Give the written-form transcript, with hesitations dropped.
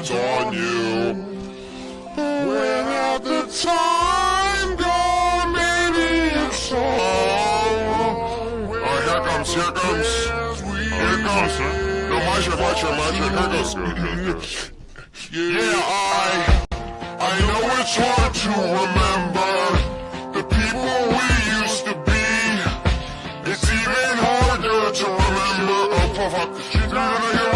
depends on you. Without the time gone, maybe it's so. Alright, here it comes. Here it comes. No, my turn. Here goes. Yeah, I know it's hard to remember the people we used to be. It's even harder to remember. Oh, fuck.